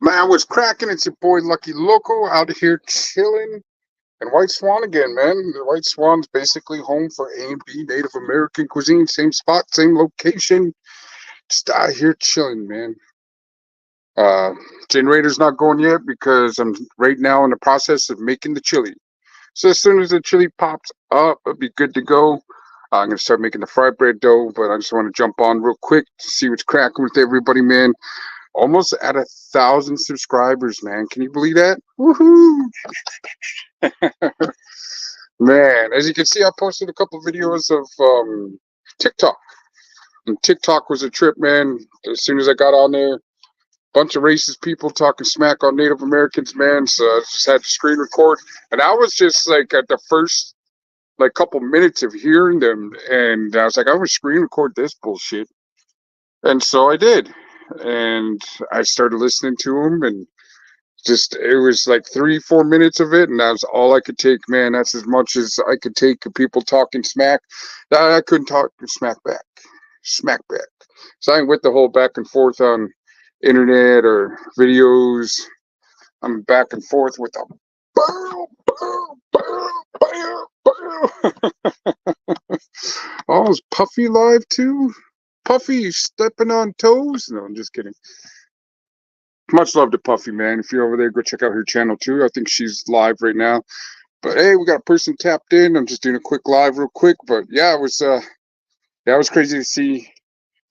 Man, what's cracking? It's your boy Lucky Loco out here chilling in White Swan again, man. The White Swan's basically home for A&B Native American cuisine. Same spot, same location. Just out here chilling, man. Uh, Generator's not going yet because I'm right now in the process of making the chili. So as soon as the chili pops up, it'll be good to go. I'm gonna start making the fried bread dough, but I just want to jump on real quick to see what's cracking with everybody, man. Almost at 1,000 subscribers, man. Can you believe that? Woohoo! Man, as you can see, I posted a couple videos of TikTok. And TikTok was a trip, man. As soon as I got on there, bunch of racist people talking smack on Native Americans, man. So I just had to screen record. And I was just like at the first couple minutes of hearing them, and I was like, I'm gonna screen record this bullshit. And so I did. And I started listening to them, and just it was like 3-4 minutes of it, and that's all I could take, man. That's as much as I could take of people talking smack. I couldn't talk smack back. So I ain't with the whole back and forth on internet or videos. I'm back and forth with a boom, boom, boom, boom, boom. Oh, is Puffy live too? Puffy stepping on toes? No, I'm just kidding. Much love to Puffy, man. If you're over there, go check out her channel too. I think she's live right now. But hey, we got a person tapped in. I'm just doing a quick live real quick. But yeah, it was crazy to see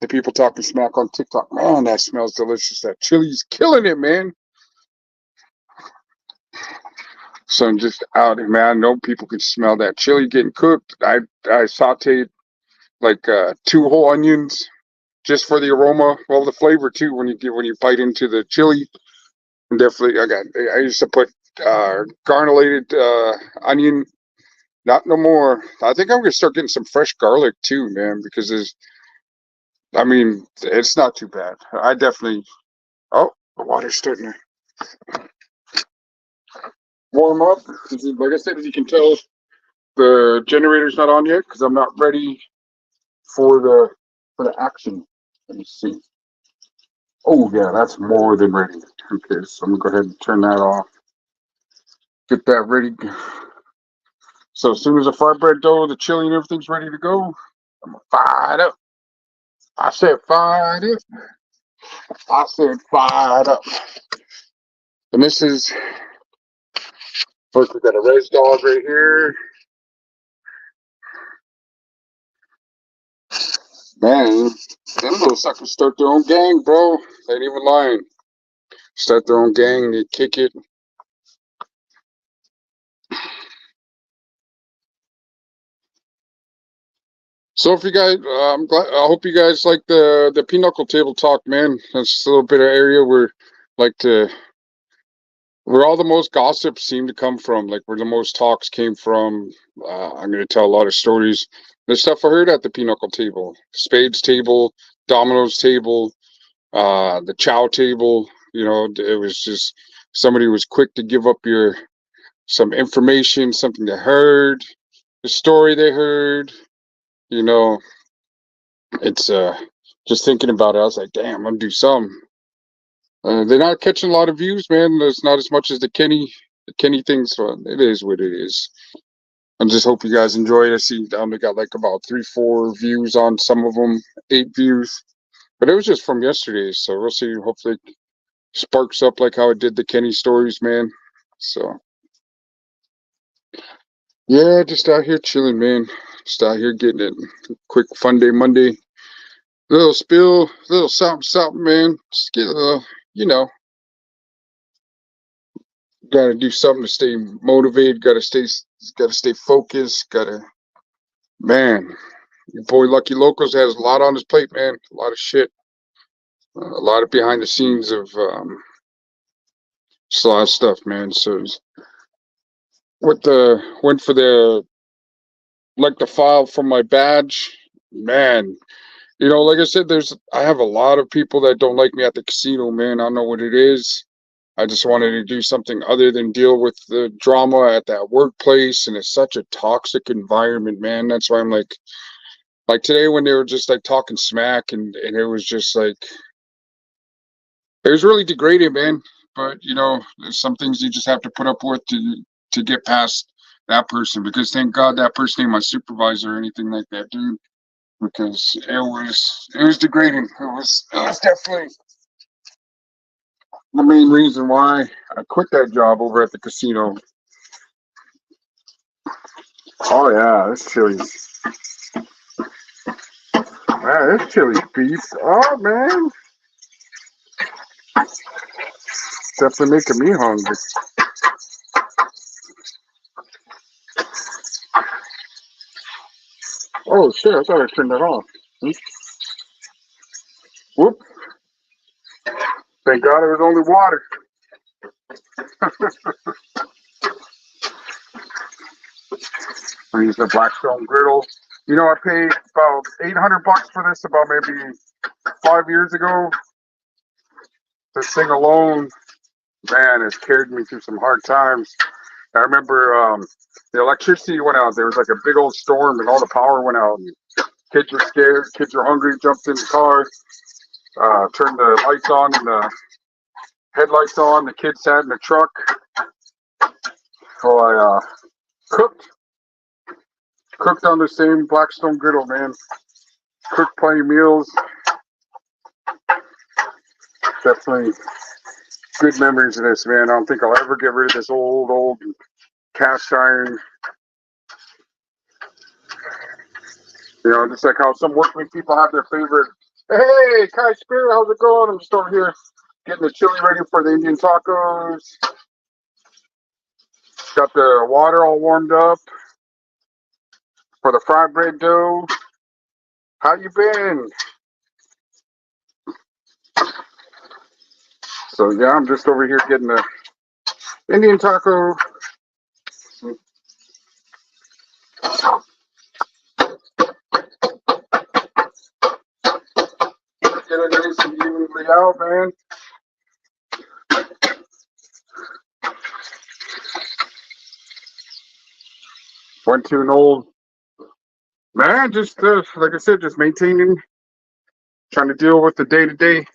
the people talking smack on TikTok. Man, that smells delicious. That chili's killing it, man. So I'm just out, man. I know people can smell that chili getting cooked. I sauteed like 2 whole onions just for the aroma, well, the flavor too. When you bite into the chili, and definitely I used to put garnulated onion. Not no more. I think I'm gonna start getting some fresh garlic too, man, because it's not too bad. I definitely. Oh, the water's starting to warm up. Like I said, as you can tell, the generator's not on yet because I'm not ready for the action. Let me see. Oh yeah, that's more than ready. Okay, so I'm gonna go ahead and turn that off. Get that ready. So as soon as the fried bread dough, the chili, and everything's ready to go, I'm gonna fire it up. I said fire it up. I said fire it up. And this is first we got a res dog right here. Man, them little suckers start their own gang, bro. They ain't even lying. Start their own gang, they kick it. So if you guys, I'm glad. I hope you guys like the pinochle table talk, man. That's a little bit of area like to where all the most gossip seem to come from, like where the most talks came from. I'm going to tell a lot of stories. The stuff I heard at the pinochle table, spades table, dominoes table, the chow table. You know, it was just somebody was quick to give up some information, something they heard, the story they heard. You know, it's just thinking about it. I was like, damn, I'm gonna do some. They're not catching a lot of views, man. There's not as much as the Kenny thing. So it is what it is. I just hope you guys enjoy it. I see they got like about 3-4 views on some of them, 8 views. But it was just from yesterday, so we'll see. Hopefully, it sparks up like how it did the Kenny stories, man. So yeah, just out here chilling, man. Just out here getting it. Quick fun day Monday. Little spill, little something, man. Just get a little, you know. Got to do something to stay motivated. Got to stay focused. Man. Your boy Lucky Locos has a lot on his plate, man. A lot of shit. A lot of behind the scenes of just a lot of stuff, man. So went for the file for my badge, man. You know, like I said, I have a lot of people that don't like me at the casino, man. I don't know what it is. I just wanted to do something other than deal with the drama at that workplace, and it's such a toxic environment, man. That's why I'm like today when they were just like talking smack, and it was just like it was really degrading, man. but you know, there's some things you just have to put up with to get past that person. Because thank God that person ain't my supervisor or anything like that, dude. Because it was degrading. It was definitely the main reason why I quit that job over at the casino. Oh yeah, this chili. Man, this chili beats. Oh man, definitely making me hungry. Oh shit, I thought I turned that off. Whoop. Thank God it was only water. I use the Blackstone griddle. You know, I paid about $800 for this about maybe 5 years ago. This thing alone, man, has carried me through some hard times. I remember the electricity went out. There was like a big old storm and all the power went out. And kids were scared. Kids were hungry. Jumped in the car. Turned the lights on and the headlights on. The kids sat in the truck. So I cooked on the same Blackstone griddle, man. Cooked plenty of meals. Definitely good memories of this, man. I don't think I'll ever get rid of this old cast iron. You know, just like how some working people have their favorite. Hey, Kai Spirit, how's it going? I'm just over here getting the chili ready for the Indian tacos. Got the water all warmed up for the fried bread dough. How you been? So yeah, I'm just over here getting the Indian taco. Get it nice and evenly out, man. Went to an old man, just like I said, just maintaining, trying to deal with the day-to-day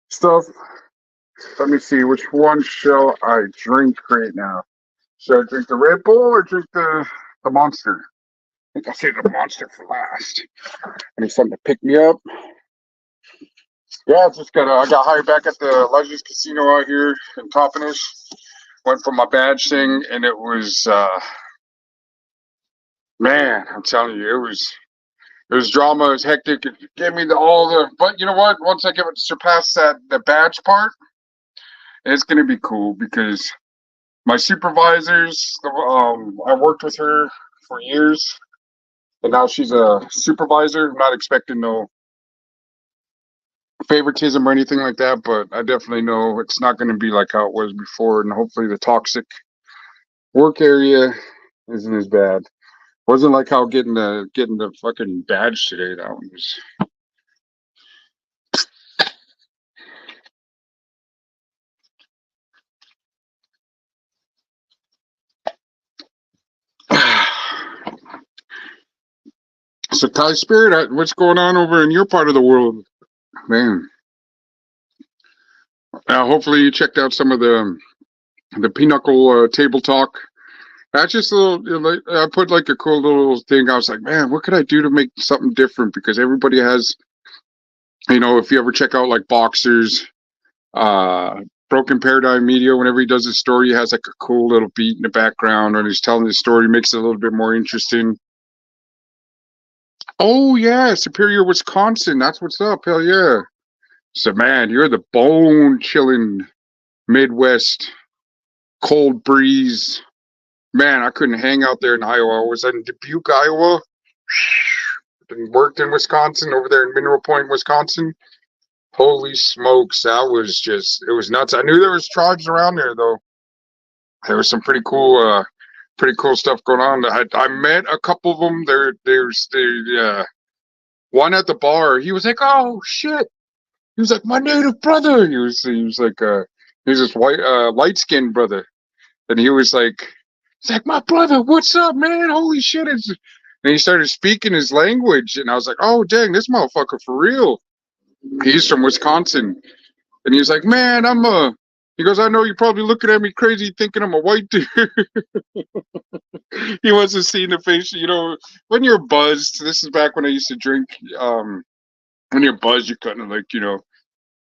stuff. Let me see, which one shall I drink right now? Should I drink the Red Bull or drink the Monster? I think I'll save the Monster for last. I need something to pick me up. Yeah, I got hired back at the Legends Casino out here in Toppenish. Went for my badge thing, and it was, man, I'm telling you, it was drama, it was hectic. It gave me but you know what? Once I surpass the badge part, it's gonna be cool because my supervisors, I worked with her for years, and now she's a supervisor. I'm not expecting no favoritism or anything like that, but I definitely know it's not going to be like how it was before, and hopefully the toxic work area isn't as bad. Wasn't like how getting the fucking badge today. That one was. So, Kai Spirit, what's going on over in your part of the world, man? Hopefully, you checked out some of the Pinochle table talk. That's just a little. I put like a cool little thing. I was like, man, what could I do to make something different? Because everybody has, you know, if you ever check out like Boxers, Broken Paradigm Media, whenever he does his story, he has like a cool little beat in the background, and he's telling his story, makes it a little bit more interesting. Oh yeah, Superior, Wisconsin. That's what's up. Hell yeah. So man, you're the bone chilling Midwest cold breeze. Man, I couldn't hang out there in Iowa. I was in Dubuque, Iowa. And worked in Wisconsin, over there in Mineral Point, Wisconsin. Holy smokes, it was nuts. I knew there was tribes around there though. There was some pretty cool stuff going on. I met a couple of them. There's one at the bar. He was like, "Oh shit!" He was like, "My native brother." He was like, he's this white, light skinned brother, and he's like, "My brother, what's up, man? Holy shit!" And he started speaking his language, and I was like, "Oh dang, this motherfucker for real." He's from Wisconsin, And he's like, man, he goes, I know you're probably looking at me crazy thinking I'm a white dude. He wants to see in the face, when you're buzzed. This is back when I used to drink. When you're buzzed, you're kind of like,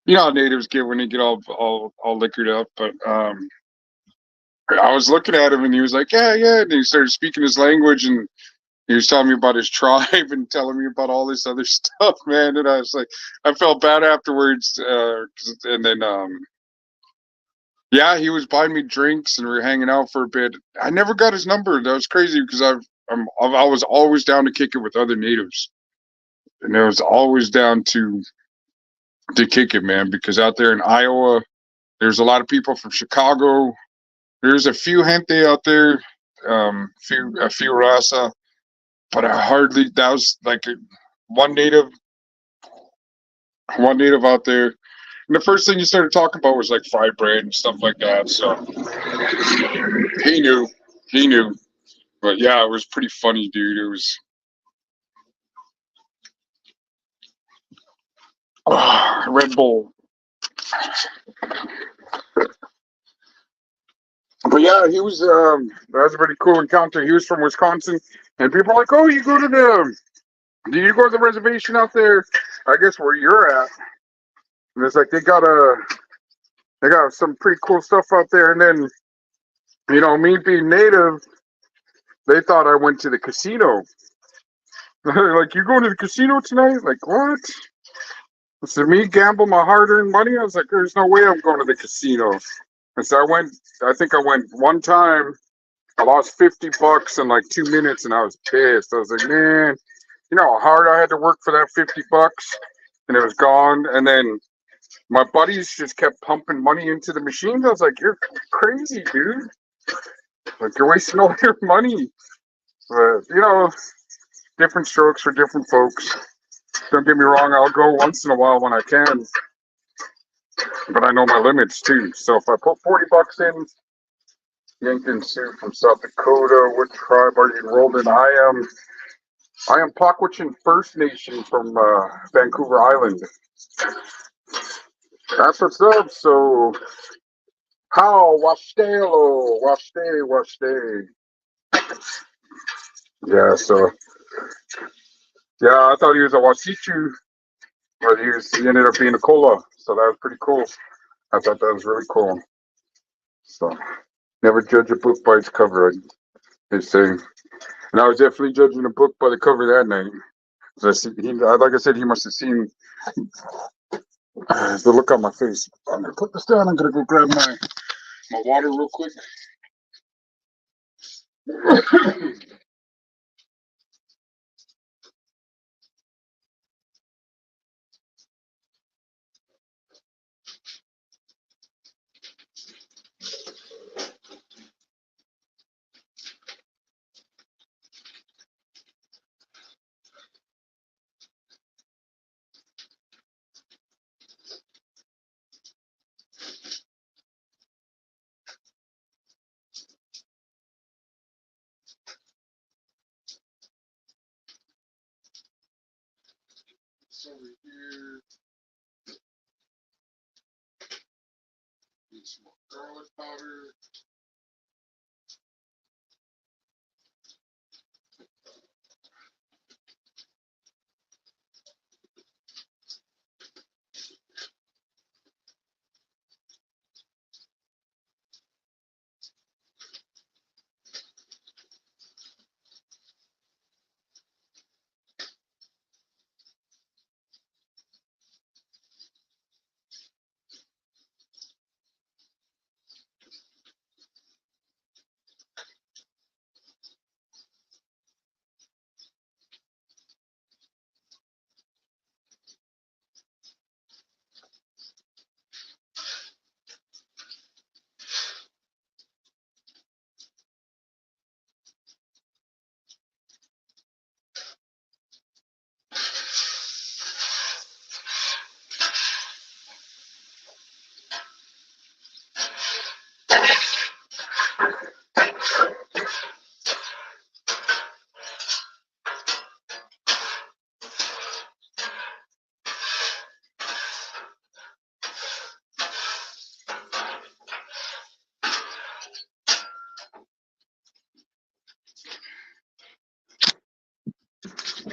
how natives get when they get all liquored up. But I was looking at him and he was like, yeah, yeah. And he started speaking his language and he was telling me about his tribe and telling me about all this other stuff, man. And I was like, I felt bad afterwards. And then, yeah, he was buying me drinks and we were hanging out for a bit. I never got his number. That was crazy because I was always down to kick it with other natives, and I was always down to kick it, man. Because out there in Iowa, there's a lot of people from Chicago. There's a few gente out there, a few Rasa, but I hardly. That was like one native, one native out there. And the first thing you started talking about was like fried bread and stuff like that. So he knew, he knew. But yeah, it was pretty funny, dude. It was Red Bull. But yeah, he was. That was a pretty cool encounter. He was from Wisconsin, and people are like, "Oh, you go to the? Do you go to the reservation out there? I guess where you're at." And it's like they got some pretty cool stuff out there. And then, me being native, they thought I went to the casino. Like, you going to the casino tonight? Like, what? So me gamble my hard-earned money? I was like, there's no way I'm going to the casino. And so I think I went one time. I lost $50 in like 2 minutes and I was pissed. I was like, man, you know how hard I had to work for that $50 and it was gone. And then my buddies just kept pumping money into the machines. I was like, you're crazy, dude. Like, you're wasting all your money. But, different strokes for different folks. Don't get me wrong, I'll go once in a while when I can. But I know my limits too. So if I put $40 in, Yankton Sioux from South Dakota, what tribe are you enrolled in? I am Pakwachin First Nation from Vancouver Island. That's what's up. So how washtelo, washte. Yeah, so yeah, I thought he was a Wasichu, but he ended up being a Kola. So that was pretty cool. I thought that was really cool. So never judge a book by its cover, they say. And I was definitely judging a book by the cover that night. Like I said, he must have seen the look on my face. I'm gonna put this down. I'm gonna go grab my water real quick. It's over here. Need some more garlic powder.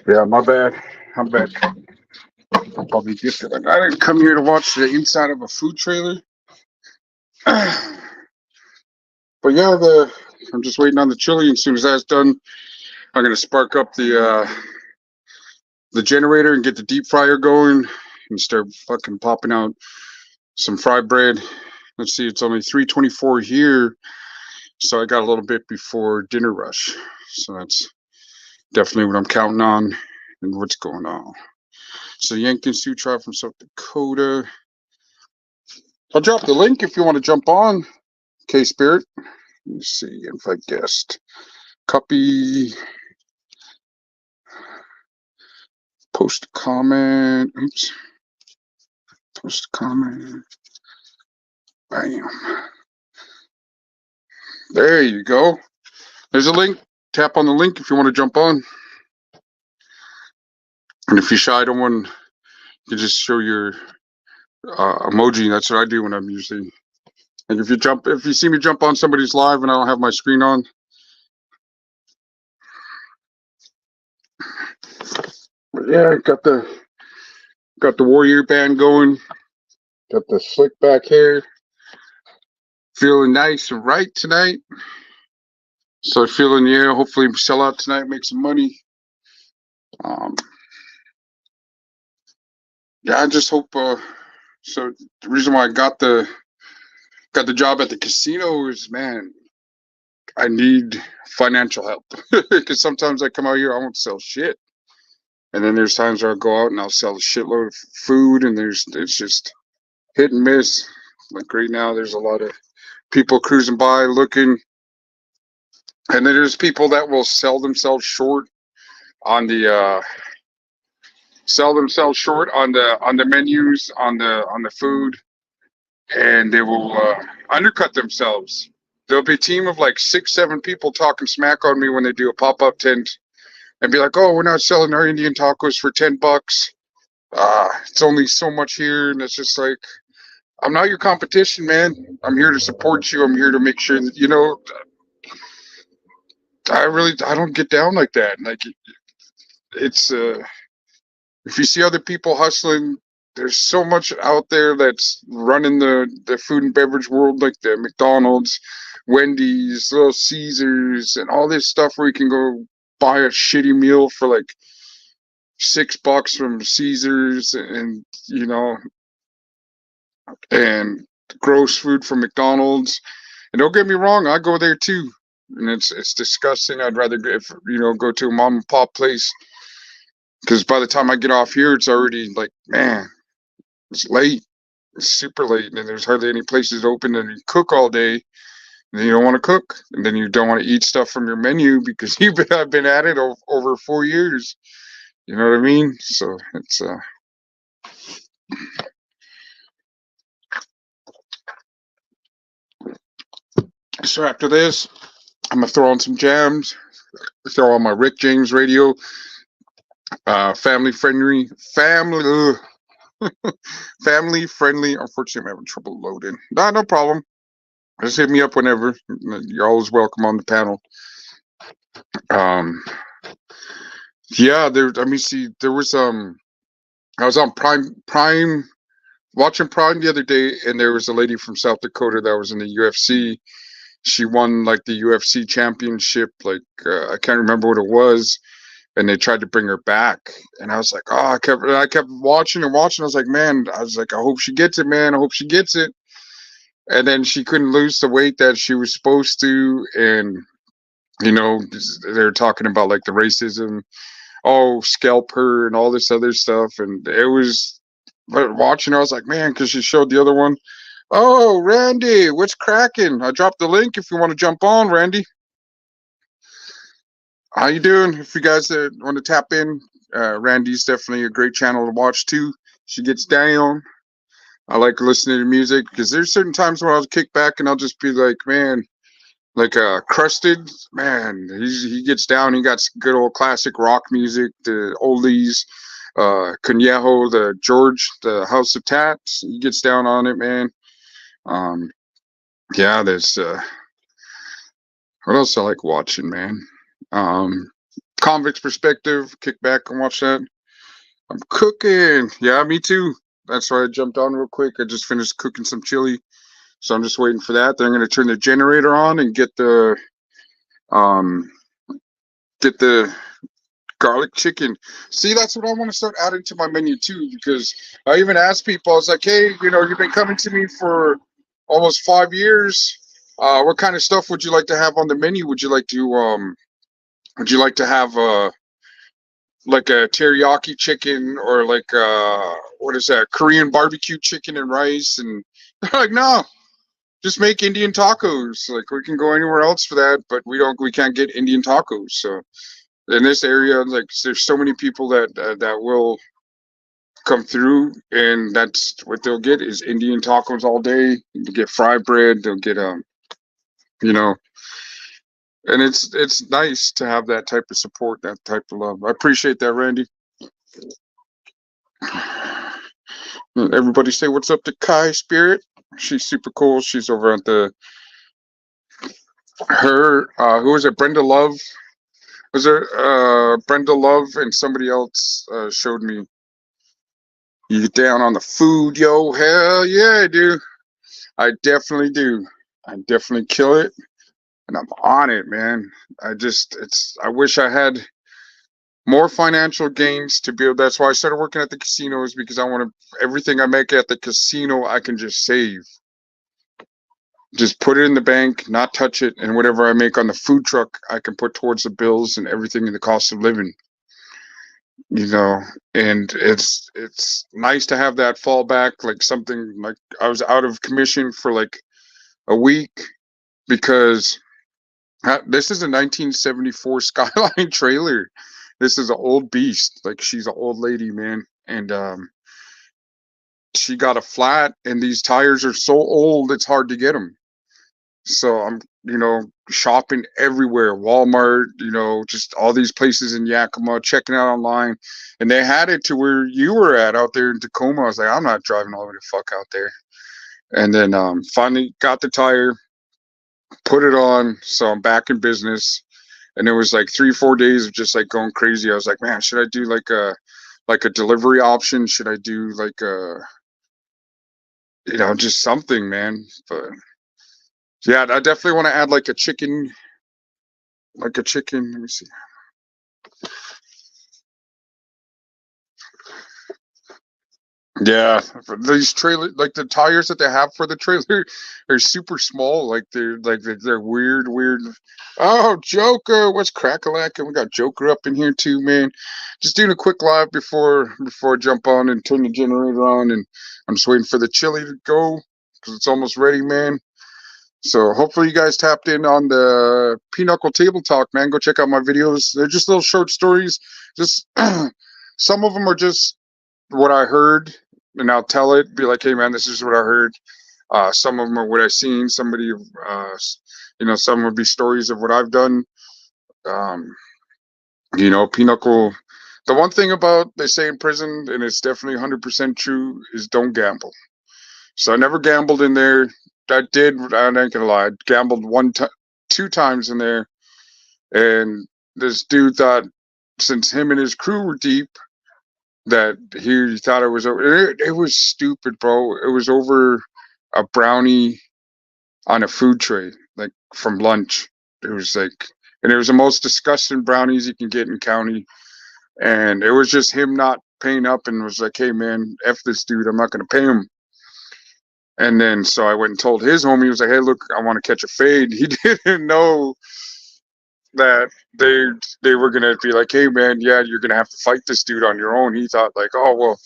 Yeah, my bad. I'm bad. I'll probably get to it. I didn't come here to watch the inside of a food trailer. But yeah, I'm just waiting on the chili. As soon as that's done, I'm gonna spark up the generator and get the deep fryer going and start fucking popping out some fried bread. Let's see, it's only 3:24 here, so I got a little bit before dinner rush. So that's definitely what I'm counting on and what's going on. So Yankton Sutra from South Dakota. I'll drop the link if you want to jump on. K-Spirit. Let me see, invite guest. Copy. Post a comment. Oops. Post a comment. Bam. There you go. There's a link. Tap on the link if you want to jump on. And if you're shy, don't want, you just show your emoji. That's what I do when I'm usually. Like if you see me jump on somebody's live and I don't have my screen on. But yeah, got the warrior band going. Got the slick back hair. Feeling nice and right tonight. So feeling, yeah, hopefully sell out tonight, make some money. Yeah, I just hope. So the reason why I got the job at the casino is, man, I need financial help because sometimes I come out here, I won't sell shit, and then there's times where I go out and I'll sell a shitload of food, and it's just hit and miss. Like right now, there's a lot of people cruising by looking, and then there's people that will sell themselves short on the menus on the food, and they will undercut themselves. There'll be a team of like 6, 7 people talking smack on me when they do a pop-up tent and be like, "Oh, we're not selling our Indian tacos for $10. It's only so much here," and it's just like, I'm not your competition, man. I'm here to support you. I'm here to make sure that I don't get down like that. Like it's if you see other people hustling, there's so much out there that's running the food and beverage world, like the McDonald's, Wendy's, Little Caesars, and all this stuff where you can go buy a shitty meal for like $6 from Caesars, and gross food from McDonald's. And don't get me wrong, I go there too, and it's disgusting. I'd rather go to a mom and pop place, because by the time I get off here, it's already like, man, it's late. It's super late, and there's hardly any places open, and you cook all day, and then you don't want to cook, and then you don't want to eat stuff from your menu because I've been at it over 4 years. You know what I mean? So it's so after this, I'm gonna throw on some jams, throw on my Rick James radio, family friendly. Unfortunately, I'm having trouble loading. No problem. Just hit me up whenever. You're always welcome on the panel. Yeah, let me see. There was I was on Prime, watching Prime the other day, and there was a lady from South Dakota that was in the UFC. She won like the UFC championship, like I can't remember what it was, and they tried to bring her back, and I was like, oh, I kept watching and watching. I was like, man, I hope she gets it, man. I hope she gets it. And then she couldn't lose the weight that she was supposed to, and they're talking about like the racism, oh, scalp her and all this other stuff, and it was. But watching her, I was like, man, because she showed the other one. Oh, Randy, what's cracking? I dropped the link if you want to jump on, Randy. How you doing? If you guys want to tap in, Randy's definitely a great channel to watch too. She gets down. I like listening to music because there's certain times where I'll kick back and I'll just be like, man, like Crusted, man, he gets down. He got good old classic rock music, the oldies, Conejo, the George, the House of Tats. He gets down on it, man. Yeah, there's what else I like watching, man. convict's perspective. Kick back and watch that. I'm cooking. Yeah, me too. That's why I jumped on real quick. I just finished cooking some chili, so I'm just waiting for that. Then I'm gonna turn the generator on and um get the garlic chicken. See, that's what I want to start adding to my menu too, because I even asked people, I was like, hey, you've been coming to me for almost 5 years. What kind of stuff would you like to have on the menu? Would you like to have like a teriyaki chicken, or like what is that, Korean barbecue chicken and rice? And they're like, no, just make Indian tacos. Like, we can go anywhere else for that, but we can't get Indian tacos. So in this area, like, there's so many people that will come through, and that's what they'll get is Indian tacos all day. They'll get fried bread. They'll get you know, and it's nice to have that type of support, that type of love. I appreciate that, Randy. Everybody say what's up to Kai Spirit. She's super cool. She's over at who was it? Brenda Love. Was there Brenda Love and somebody else showed me. You get down on the food, yo. Hell yeah, I do. I definitely do. I definitely kill it, and I'm on it, man. I wish I had more financial gains to build. That's why I started working at the casinos, because I want to, everything I make at the casino, I can just save. Just put it in the bank, not touch it, and whatever I make on the food truck, I can put towards the bills and everything in the cost of living. And it's nice to have that fallback, like something like I was out of commission for like a week because this is a 1974 Skyline trailer. This is an old beast. Like, she's an old lady, man, and she got a flat, and these tires are so old it's hard to get them. So I'm, shopping everywhere, Walmart, just all these places in Yakima, checking out online. And they had it to where you were at out there in Tacoma. I was like, I'm not driving all the way to fuck out there. And then finally got the tire, put it on. So I'm back in business. And it was like 3-4 days of just like going crazy. I was like, man, should I do like a delivery option? Should I do like just something, man? But yeah, I definitely want to add like a chicken. Let me see. Yeah, for these trailer, like the tires that they have for the trailer are super small. They're weird. Oh, Joker, what's crack-a-lack? We got Joker up in here too, man. Just doing a quick live before I jump on and turn the generator on, and I'm just waiting for the chili to go because it's almost ready, man. So hopefully you guys tapped in on the Pinochle Table Talk, man. Go check out my videos. They're just little short stories. Just some of them are just what I heard, and I'll tell it. Be like, hey, man, this is what I heard. Some of them are what I seen. Some would be stories of what I've done. Um, Pinochle. The one thing about they say in prison, and it's definitely 100% true, is don't gamble. So I never gambled in there. I ain't gonna lie. I gambled 2 times in there, and this dude thought, since him and his crew were deep, that he thought it was over. It was stupid, bro. It was over a brownie on a food tray, like from lunch. It was like, and it was the most disgusting brownies you can get in county. And it was just him not paying up, and was like, hey, man, F this dude. I'm not gonna pay him. And then so I went and told his homie. He was like, hey, look, I want to catch a fade. He didn't know that they were gonna be like, hey, man, yeah, you're gonna have to fight this dude on your own. He thought like, oh well,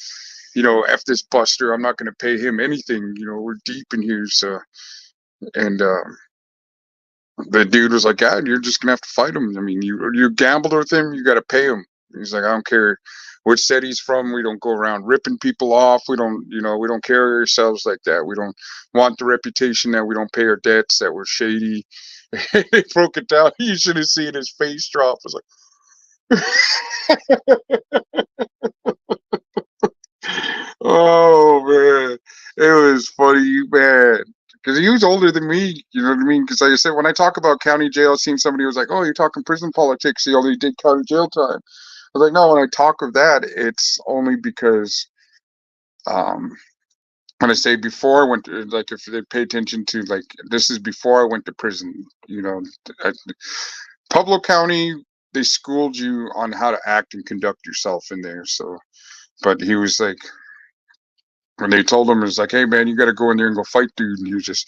F this Buster, I'm not gonna pay him anything. We're deep in here. So, and the dude was like, yeah, you're just gonna have to fight him. I mean, you gambled with him, you gotta pay him. He's like, I don't care which set he's from. We don't go around ripping people off. We don't carry ourselves like that. We don't want the reputation that we don't pay our debts, that we're shady. They broke it down. You should have seen his face drop. I was like, oh man, it was funny, man. because he was older than me. You know what I mean? Because like I said, when I talk about county jail, seeing somebody was like, "Oh, you're talking prison politics. He only did county jail time." I was like, "No." When I talk of that, it's only because um, when I say before I went to, like, if they pay attention to, like, this is before I went to prison. You know, at Pueblo County, they schooled you on how to act and conduct yourself in there. So, but he was like, when they told him, it was like, "Hey man, you got to go in there and go fight, dude." And he was just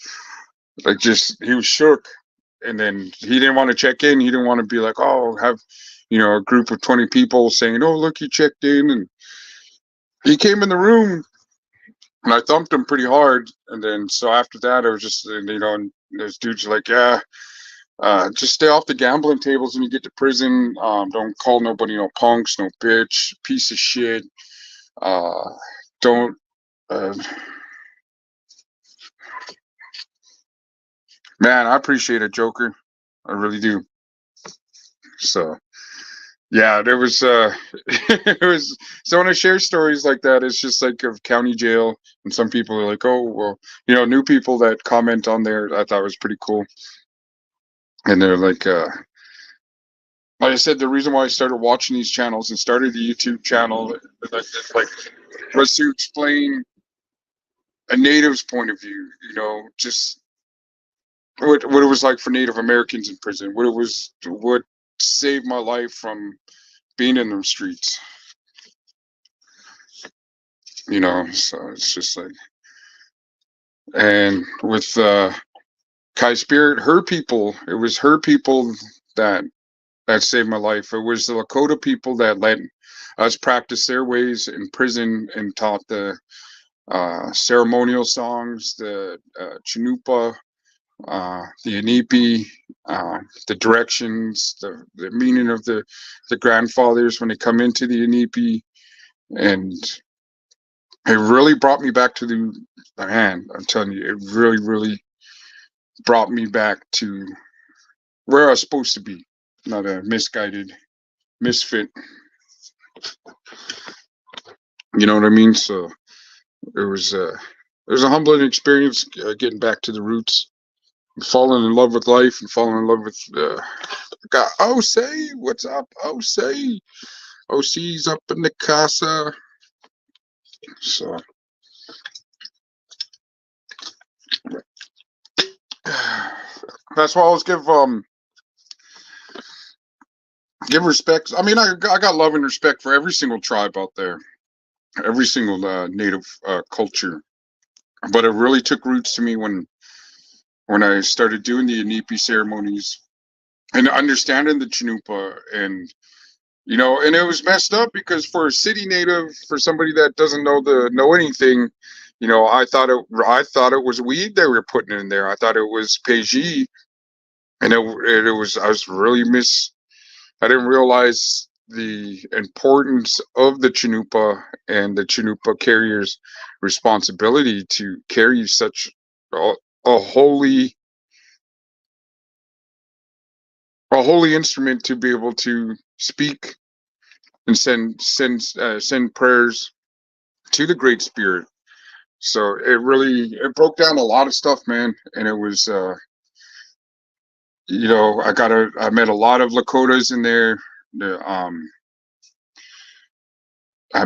like, he was shook. And then he didn't want to check in. He didn't want to be like, "Oh, have, a group of 20 people saying, 'Oh, look, you checked in.'" And he came in the room and I thumped him pretty hard. And then, so after that, it was just, and there's dudes like, "Yeah, just stay off the gambling tables when you get to prison. Don't call nobody no punks, no bitch, piece of shit. Uh, don't, uh, man, I appreciate it, Joker. I really do." So, yeah, there was it was, so when I share stories like that, it's just like of county jail, and some people are like, "Oh, well," new people that comment on there, I thought was pretty cool. And they're like I said, the reason why I started watching these channels and started the YouTube channel, like, was to explain a native's point of view, just what it was like for Native Americans in prison, what saved my life from being in those streets, so it's just like, and with Kai Spirit, it was her people that saved my life. It was the Lakota people that let us practice their ways in prison and taught the ceremonial songs, the Chanupa, the Inipi, the directions, the meaning of the grandfathers when they come into the Inipi. And it really brought me back to man, I'm telling you, it really, really brought me back to where I was supposed to be, not a misguided misfit. You know what I mean? So it was a humbling experience, getting back to the roots, falling in love with life, and falling in love with God. Oh, say what's up? Oh, say OC's up in the casa. So that's why I always give respect. I mean, I got love and respect for every single tribe out there, every single native culture. But it really took roots to me when I started doing the Inipi ceremonies and understanding the Chanupa, and and it was messed up because for a city native, for somebody that doesn't know anything, I thought it was weed they were putting in there. I thought it was PG, and it was, I was really I didn't realize the importance of the Chanupa and the Chanupa carrier's responsibility to carry such a holy instrument, to be able to speak and send prayers to the Great Spirit. So it broke down a lot of stuff, man. And it was I met a lot of Lakotas in there. The I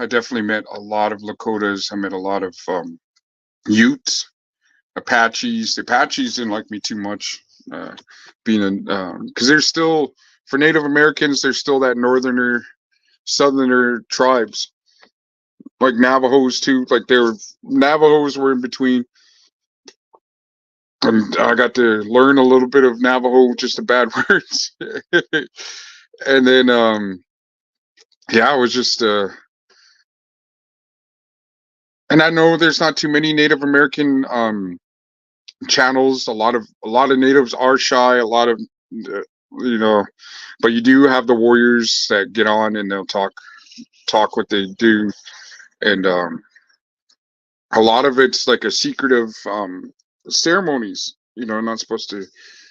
definitely met a lot of Lakotas. I met a lot of Utes, Apaches. The Apaches didn't like me too much, being in, because there's still, for Native Americans, there's still that northerner, southerner tribes, like Navajos too. Like, Navajos were in between, and I got to learn a little bit of Navajo, just the bad words. And then I was just and I know there's not too many Native American channels. A lot of natives are shy. A lot of uh, you know, but you do have the warriors that get on and they'll talk what they do, and a lot of it's like a secretive ceremonies. Not supposed to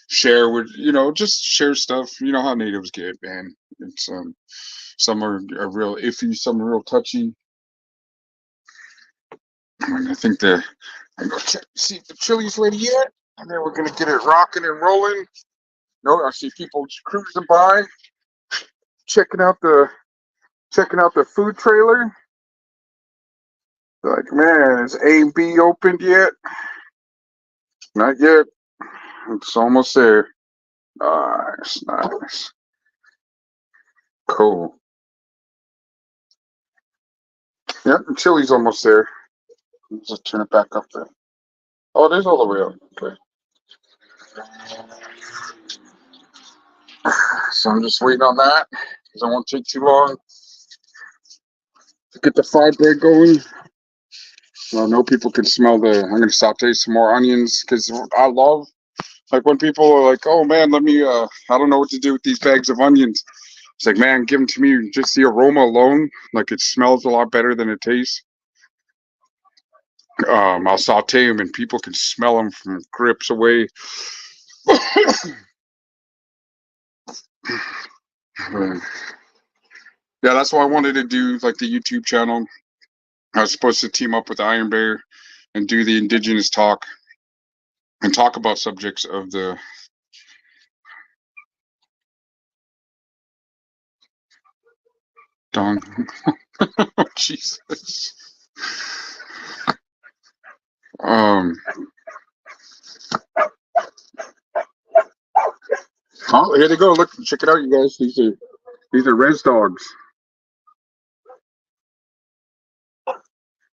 share with, just share stuff. You know how natives get, man. It's some are real iffy, some are real touchy. And I think I'm gonna check see if the chili's ready yet, and then we're gonna get it rocking and rolling. No, I see people just cruising by, checking out the food trailer. They're like, man, is A and B opened yet? Not yet. It's almost there. Nice, nice. Cool. Yep, the chili's almost there. Let's just turn it back up there. Oh, it is all the way up. Okay. So I'm just waiting on that because it won't take too long to get the fried bread going. I know people can smell I'm going to saute some more onions because I love, like, when people are like, oh man, I don't know what to do with these bags of onions. It's like, man, give them to me. Just the aroma alone, like, it smells a lot better than it tastes. I'll saute them and people can smell them from grips away. Yeah, that's why I wanted to do, like, the YouTube channel. I was supposed to team up with Iron Bear and do the indigenous talk and talk about subjects of the dong. Oh, Jesus. Um. Oh, here they go. Look, check it out, you guys. These are res dogs.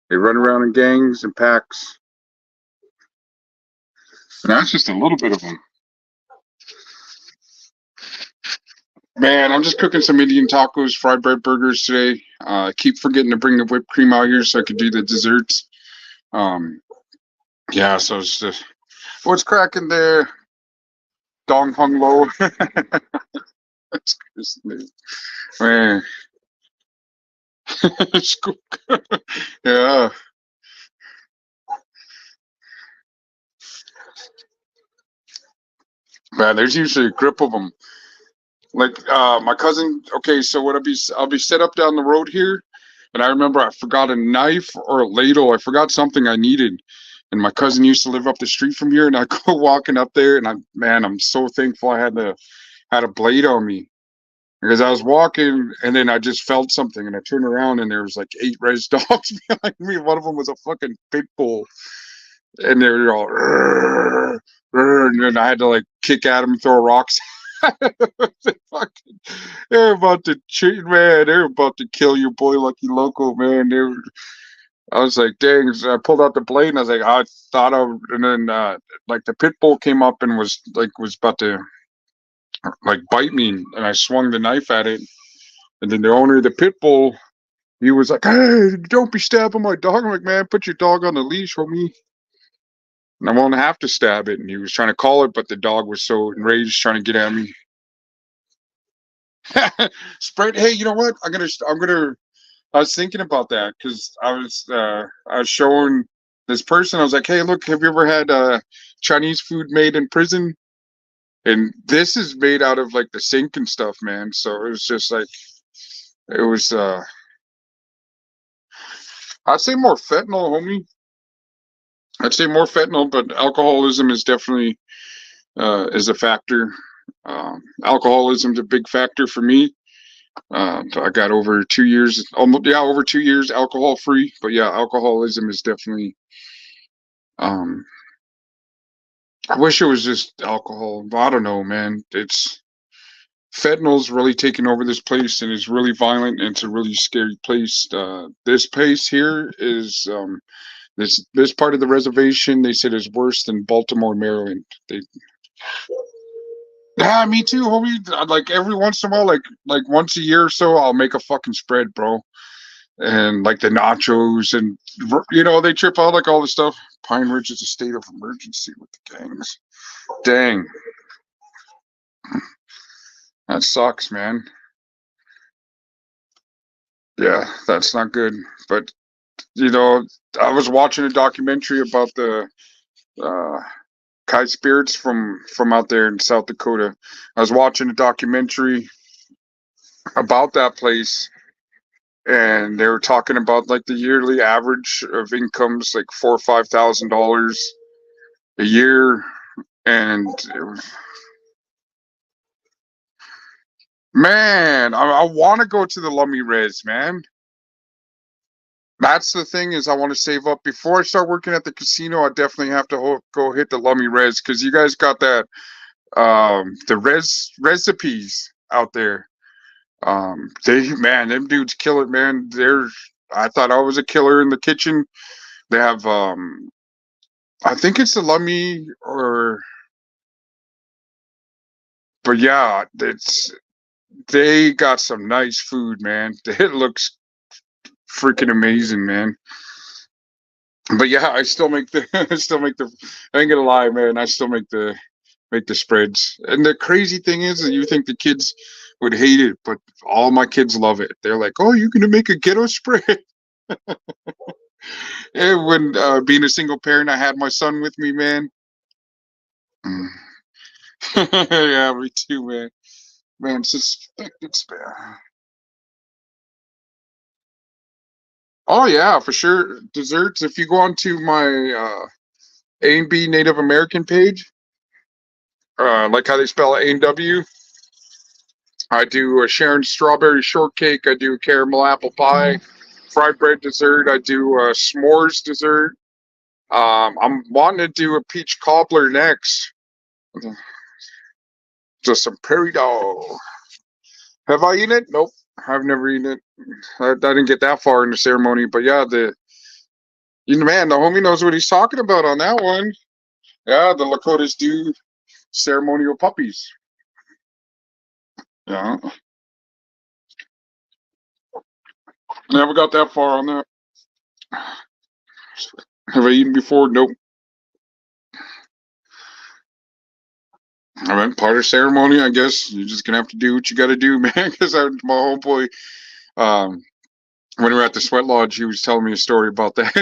They run around in gangs and packs. And that's just a little bit of them. Man, I'm just cooking some Indian tacos, fried bread burgers today. I keep forgetting to bring the whipped cream out here so I could do the desserts. Yeah, so it's just, what's cracking there? Dong hung low. That's crazy. Man. Yeah. Man, there's usually a grip of them. Like, my cousin. Okay, so what I'll be set up down the road here, and I remember I forgot a knife or a ladle. I forgot something I needed, and my cousin used to live up the street from here, and I go walking up there, and I'm so thankful I had a blade on me because I was walking, and then I just felt something, and I turned around, and there was like 8 res dogs behind me. One of them was a fucking pit bull, and they were all, "Rrr, rrr," and then I had to, like, kick at him, throw rocks. they fucking, they're about to cheat, man. They're about to kill your boy Lucky Loco, man. I was like, dang. So I pulled out the blade and I was like, I thought of, and then like the pit bull came up and was about to, like, bite me, and I swung the knife at it, and then the owner of the pit bull, he was like, hey, don't be stabbing my dog. I'm like, man, put your dog on the leash, homie. And I won't have to stab it. And he was trying to call it, but the dog was so enraged trying to get at me. Spread. Hey, you know what? I was thinking about that because I was showing this person. I was like, hey, look, have you ever had Chinese food made in prison? And this is made out of, like, the sink and stuff, man. So it was just like, it was. I'd say more fentanyl, homie. I'd say more fentanyl, but alcoholism is definitely is a factor. Alcoholism's a big factor for me. I got over 2 years, almost, yeah, over 2 years alcohol free. But yeah, alcoholism is definitely. Um, I wish it was just alcohol, but I don't know, man. It's fentanyl's really taking over this place, and it's really violent, and it's a really scary place. This place here is this part of the reservation. They said is worse than Baltimore, Maryland. Yeah, me too, homie. Like, every once in a while, like once a year or so, I'll make a fucking spread, bro. And, like, the nachos, and they trip out, like, all the stuff. Pine Ridge is a state of emergency with the gangs. Dang, that sucks, man. Yeah, that's not good. But, you know, I was watching a documentary about the uh, kite spirits from out there in South Dakota. I was watching a documentary about that place, and they were talking about like the yearly average of incomes like $4,000 or $5,000 a year, and man, I want to go to the Lummi Res, man. That's the thing, is I want to save up before I start working at the casino. I definitely have to go hit the Lummi Res, because you guys got that the recipes out there. Them dudes kill it, man. I thought I was a killer in the kitchen. They have I think it's the Lummi, but yeah, they got some nice food, man. It looks freaking amazing, man. But yeah, I still make the I ain't gonna lie, man, I still make the spreads. And the crazy thing is that you think the kids would hate it, but all my kids love it. They're like, "Oh, you're gonna make a ghetto spread?" And when being a single parent, I had my son with me, man. Mm. Yeah, me too, man. Man, suspected spam. Oh yeah, for sure. Desserts. If you go onto my A&B Native American page, like how they spell A&W, I do a Sharon strawberry shortcake. I do a caramel apple pie, fried bread dessert. I do a s'mores dessert. I'm wanting to do a peach cobbler next. Just some prairie dog. Have I eaten it? Nope. I've never eaten it. I didn't get that far in the ceremony, but yeah, man, the homie knows what he's talking about on that one. Yeah, the Lakotas do ceremonial puppies. Yeah, never got that far on that. Have I eaten before? Nope. I mean, part of ceremony, I guess. You're just gonna have to do what you got to do, man. Because my homeboy, um, when we were at the sweat lodge, he was telling me a story about that.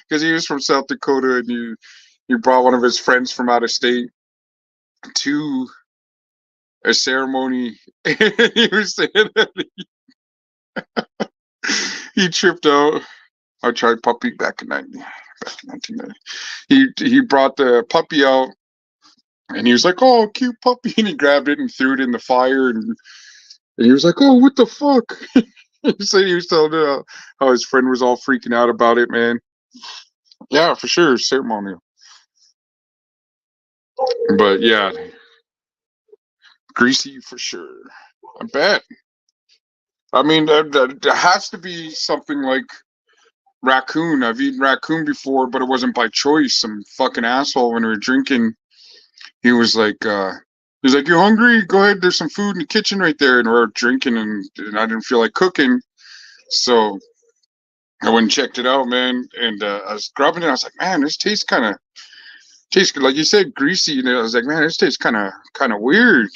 Because he was from South Dakota, and he brought one of his friends from out of state to a ceremony, and he was saying that he tripped out. I tried puppy back in 1990. He brought the puppy out, and he was like, "Oh, cute puppy," and he grabbed it and threw it in the fire, and he was like, "Oh, what the fuck?" He said he was telling how his friend was all freaking out about it, man. Yeah, for sure, ceremonial. But yeah, greasy for sure. I bet. I mean, there has to be something like raccoon. I've eaten raccoon before, but it wasn't by choice. Some fucking asshole, when we were drinking, he was like, "You hungry? Go ahead. There's some food in the kitchen right there." And we're drinking, and I didn't feel like cooking, so I went and checked it out, man. And I was grubbing it. I was like, "Man, this tastes like you said, greasy." And I was like, "Man, this tastes kind of weird."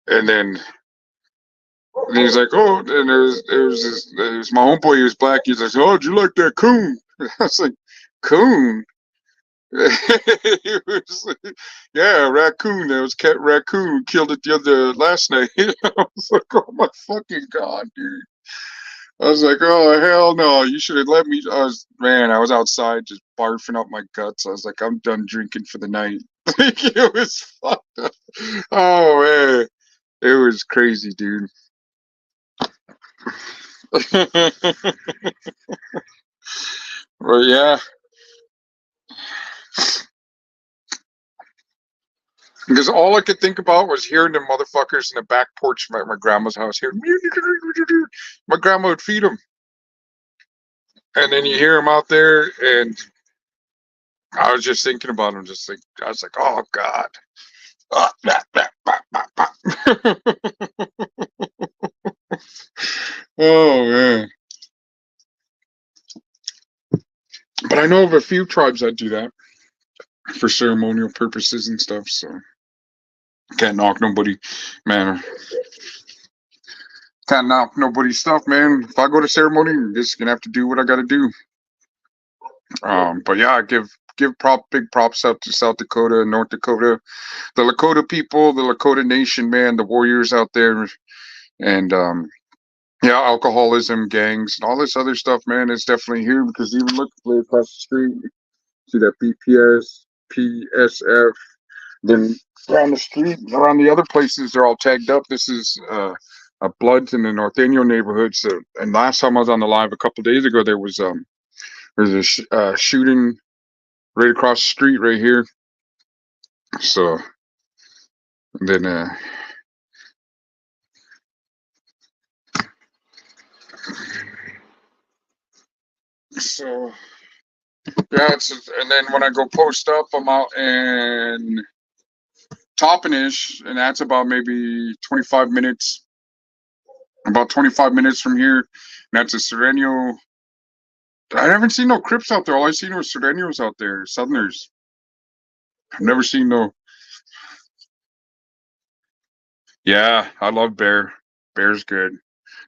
And then and he's like, "Oh," and it was my homeboy. He was black. He's like, "Oh, did you like that coon?" I was like, "Coon." He was like, "Yeah, raccoon. That was cat raccoon. We killed it the other last night." I was like, "Oh my fucking god, dude." I was like, "Oh hell no! You should have let me." I was outside just barfing up my guts. I was like, "I'm done drinking for the night." Like, it was fucked up. Oh man, it was crazy, dude. Well, yeah, because all I could think about was hearing the motherfuckers in the back porch of my grandma's house. Here, my grandma would feed them, and then you hear them out there, and I was just thinking about them. I was like, "Oh god." Oh, oh man. But I know of a few tribes that do that for ceremonial purposes and stuff, so can't knock nobody, man. Can't knock nobody's stuff, man. If I go to ceremony, I'm just gonna have to do what I gotta do. But yeah, I give big props out to South Dakota and North Dakota, the Lakota people, the Lakota Nation, man, the warriors out there. And yeah, alcoholism, gangs, and all this other stuff, man, is definitely here because even look way across the street, see that BPS, PSF. Then around the street, around the other places, they're all tagged up. This is a Bloods in the Norteño neighborhood. So, and last time I was on the live a couple of days ago, there's a shooting right across the street right here. So and then so yeah, and then when I go post up, I'm out in Toppenish, and that's about maybe 25 minutes, about 25 minutes from here. And that's a Sereno. I haven't seen no Crips out there. All I seen was Serenios out there, Southerners. I've never seen no. Yeah, I love bear. Bear's good.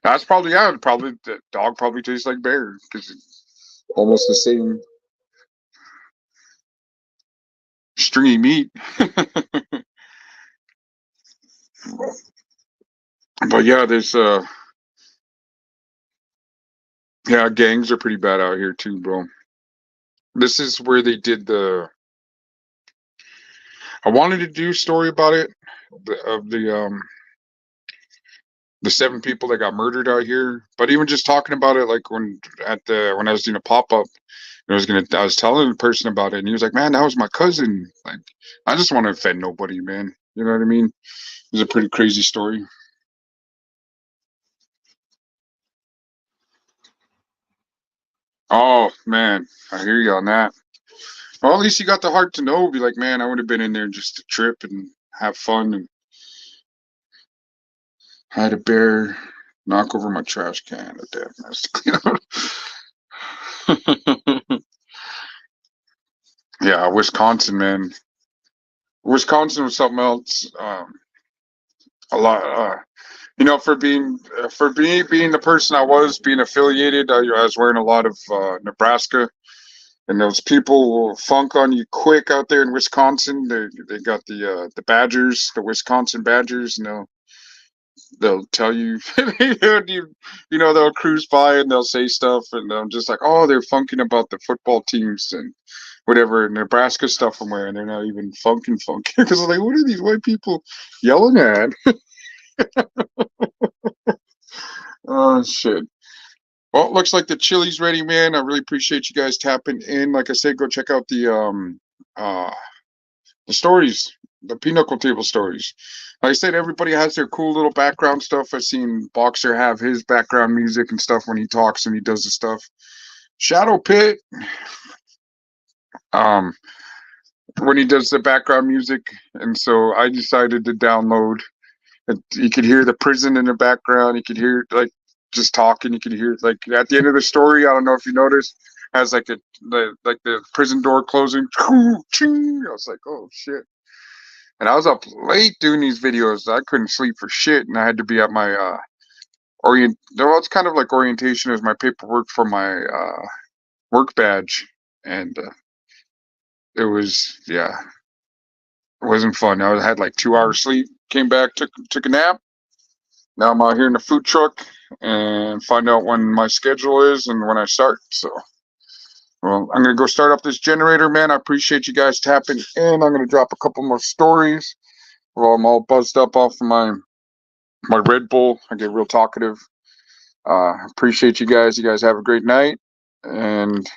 That's probably, yeah. Probably the dog probably tastes like bear because it's almost the same stringy meat. But yeah, there's yeah, gangs are pretty bad out here too, bro. This is where they did the. I wanted to do a story about it, of the 7 people that got murdered out here. But even just talking about it, like when I was doing a pop up, I was telling the person about it, and he was like, "Man, that was my cousin." Like, I just want to offend nobody, man. You know what I mean? It was a pretty crazy story. Oh man, I hear you on that. Well, at least you got the heart to know. Be like, man, I would have been in there just to trip and have fun, and had a bear knock over my trash can. Damn, that's to clean up. Yeah, Wisconsin, man. Wisconsin was something else. A lot. For me being the person I was, being affiliated, I was wearing a lot of Nebraska, and those people will funk on you quick out there in Wisconsin. They got the Badgers, the Wisconsin Badgers, and they'll tell you, they'll cruise by and they'll say stuff, and I'm just like, oh, they're funking about the football teams and whatever Nebraska stuff I'm wearing. They're not even funking because I'm like, what are these white people yelling at? Oh shit. Well, it looks like the chili's ready, man. I really appreciate you guys tapping in. Like I said, go check out the stories, the pinochle table stories. Like I said, everybody has their cool little background stuff. I've seen Boxer have his background music and stuff when he talks and he does the stuff. Shadow Pit, um, when he does the background music, and so I decided to download. You could hear the prison in the background. You could hear like just talking. You could hear like at the end of the story. I don't know if you noticed, has like the prison door closing. I was like, oh shit. And I was up late doing these videos. I couldn't sleep for shit, and I had to be at my Well, it's kind of like orientation as my paperwork for my work badge, and it was it wasn't fun. I had like 2 hours sleep. Came back, took a nap. Now I'm out here in the food truck and find out when my schedule is and when I start. So, well, I'm gonna go start up this generator, man. I appreciate you guys tapping in. I'm gonna drop a couple more stories. Well, I'm all buzzed up off of my Red Bull. I get real talkative. Appreciate you guys. You guys have a great night, and